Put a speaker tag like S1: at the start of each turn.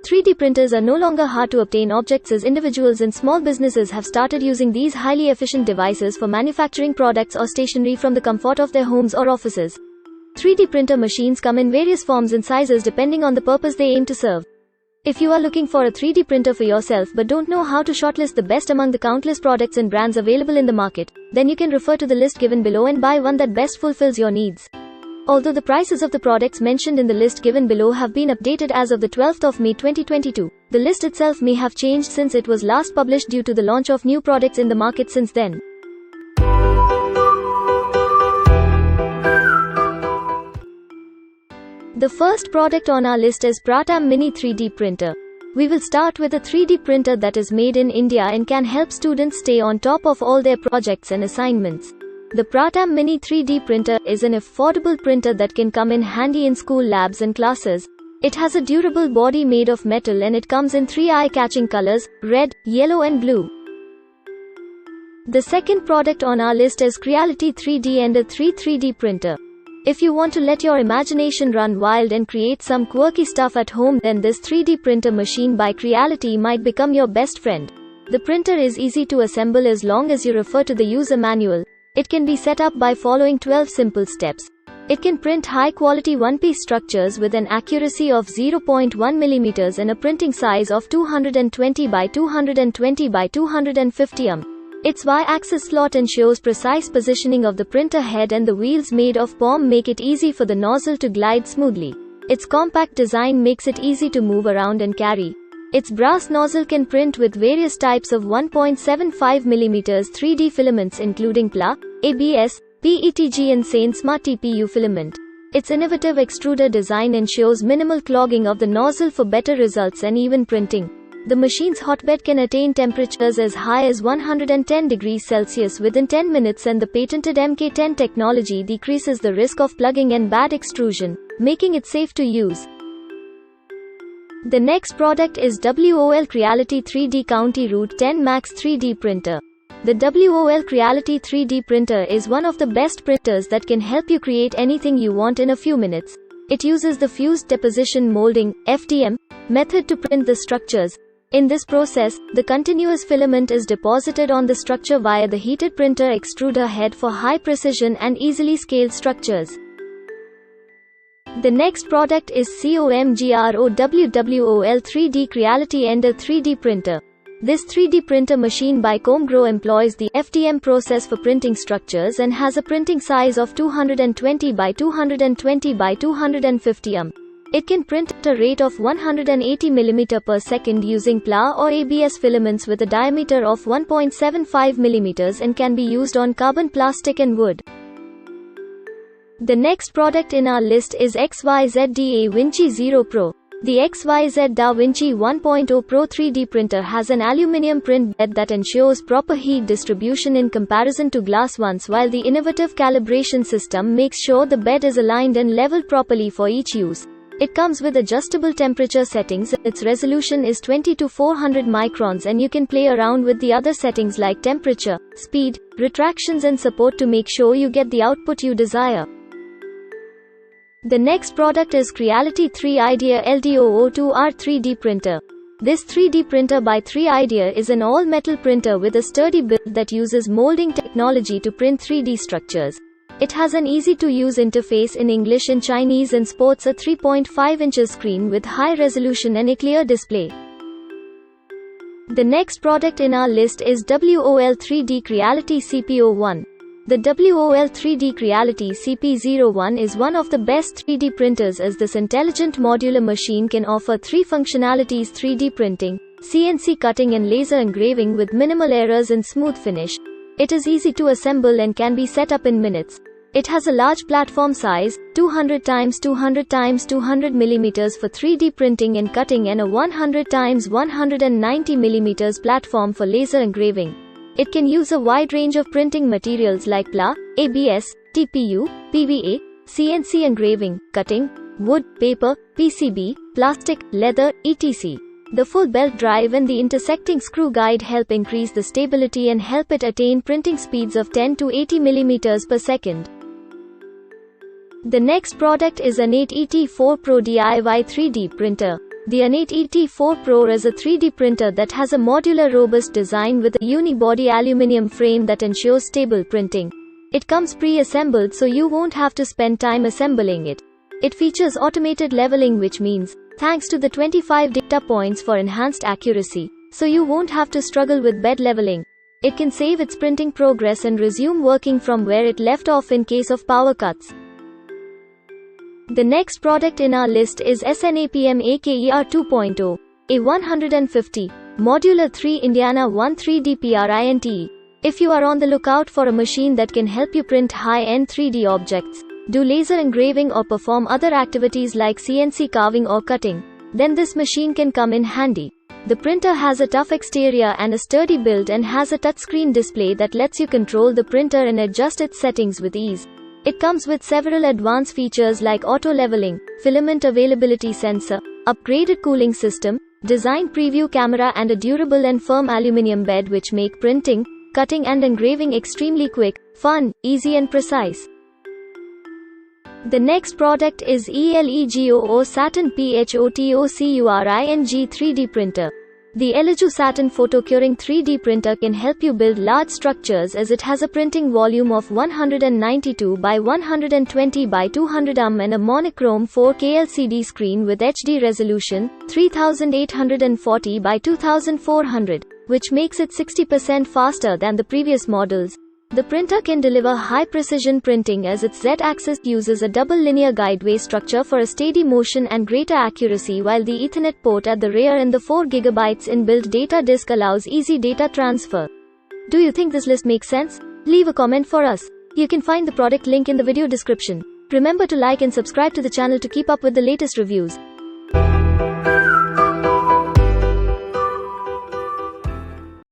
S1: 3D printers are no longer hard to obtain objects as individuals and small businesses have started using these highly efficient devices for manufacturing products or stationery from the comfort of their homes or offices. 3D printer machines come in various forms and sizes depending on the purpose they aim to serve. If you are looking for a 3D printer for yourself but don't know how to shortlist the best among the countless products and brands available in the market, then you can refer to the list given below and buy one that best fulfills your needs. Although the prices of the products mentioned in the list given below have been updated as of the 12th of May 2022, the list itself may have changed since it was last published due to the launch of new products in the market since then. The first product on our list is PRATHAM Mini 3D Printer. We will start with a 3D printer that is made in India and can help students stay on top of all their projects and assignments. The PRATHAM Mini 3D Printer is an affordable printer that can come in handy in school labs and classes. It has a durable body made of metal and it comes in 3 eye-catching colors, red, yellow and blue. The second product on our list is CREALITY 3D Ender 3D printer. If you want to let your imagination run wild and create some quirky stuff at home, then this 3D printer machine by CREALITY might become your best friend. The printer is easy to assemble as long as you refer to the user manual. It can be set up by following 12 simple steps. It can print high-quality one-piece structures with an accuracy of 0.1 mm and a printing size of 220 by 220 by 250 Its Y-axis slot ensures precise positioning of the printer head and the wheels made of POM make it easy for the nozzle to glide smoothly. Its compact design makes it easy to move around and carry. Its brass nozzle can print with various types of 1.75 mm 3D filaments including PLA, ABS, PETG and SAIN-Smart TPU filament. Its innovative extruder design ensures minimal clogging of the nozzle for better results and even printing. The machine's hotbed can attain temperatures as high as 110 degrees Celsius within 10 minutes and the patented MK10 technology decreases the risk of plugging and bad extrusion, making it safe to use. The next product is WOL CREALITY 3D County Route 10 Max 3D Printer. The WOL CREALITY 3D Printer is one of the best printers that can help you create anything you want in a few minutes. It uses the fused deposition molding (FDM) method to print the structures. In this process, the continuous filament is deposited on the structure via the heated printer extruder head for high precision and easily scaled structures. The next product is COMGROW WOL 3D CREALITY Ender 3D Printer. This 3D printer machine by COMGROW employs the FDM process for printing structures and has a printing size of 220 by 220 by 250 It can print at a rate of 180 mm per second using PLA or ABS filaments with a diameter of 1.75 mm and can be used on carbon, plastic and wood. The next product in our list is XYZ Da Vinci 0 Pro. The XYZ Da Vinci 1.0 Pro 3D printer has an aluminum print bed that ensures proper heat distribution in comparison to glass ones, while the innovative calibration system makes sure the bed is aligned and leveled properly for each use. It comes with adjustable temperature settings. Its resolution is 20 to 400 microns and you can play around with the other settings like temperature, speed, retractions and support to make sure you get the output you desire. The next product is CREALITY 3idea LDOO2R 3D printer. This 3D printer by 3idea is an all-metal printer with a sturdy build that uses molding technology to print 3D structures. It has an easy-to-use interface in English and Chinese and sports a 3.5 inches screen with high resolution and a clear display. The next product in our list is WOL 3D CREALITY CP01. The WOL 3D CREALITY CP01 is one of the best 3D printers as this intelligent modular machine can offer 3 functionalities: 3D printing, CNC cutting and laser engraving with minimal errors and smooth finish. It is easy to assemble and can be set up in minutes. It has a large platform size, 200 x 200 x 200 mm for 3D printing and cutting and a 100 x 190 mm platform for laser engraving. It can use a wide range of printing materials like PLA, ABS, TPU, PVA, CNC engraving, cutting, wood, paper, PCB, plastic, leather, etc. The full belt drive and the intersecting screw guide help increase the stability and help it attain printing speeds of 10 to 80 mm per second. The next product is ANET ET4 Pro DIY 3D printer. The ANET ET4 Pro is a 3D printer that has a modular robust design with a unibody aluminum frame that ensures stable printing. It comes pre-assembled so you won't have to spend time assembling it. It features automated leveling, which means, thanks to the 25 data points for enhanced accuracy, so you won't have to struggle with bed leveling. It can save its printing progress and resume working from where it left off in case of power cuts. The next product in our list is SNAPMAKER 2.0, a 150, modular 3 Indiana 1 3D PRINTE. If you are on the lookout for a machine that can help you print high-end 3D objects, do laser engraving or perform other activities like CNC carving or cutting, then this machine can come in handy. The printer has a tough exterior and a sturdy build and has a touchscreen display that lets you control the printer and adjust its settings with ease. It comes with several advanced features like auto leveling, filament availability sensor, upgraded cooling system, design preview camera and a durable and firm aluminum bed which make printing, cutting and engraving extremely quick, fun, easy and precise. The next product is ELEGOO SATURN PHOTOCURING 3D printer. The ELEGOO SATURN PHOTOCURING 3D printer can help you build large structures as it has a printing volume of 192 by 120 by 200 and a monochrome 4K LCD screen with HD resolution, 3840 by 2400, which makes it 60% faster than the previous models. The printer can deliver high-precision printing as its Z-axis uses a double linear guideway structure for a steady motion and greater accuracy, while the Ethernet port at the rear and the 4GB inbuilt data disk allows easy data transfer. Do you think this list makes sense? Leave a comment for us. You can find the product link in the video description. Remember to like and subscribe to the channel to keep up with the latest reviews.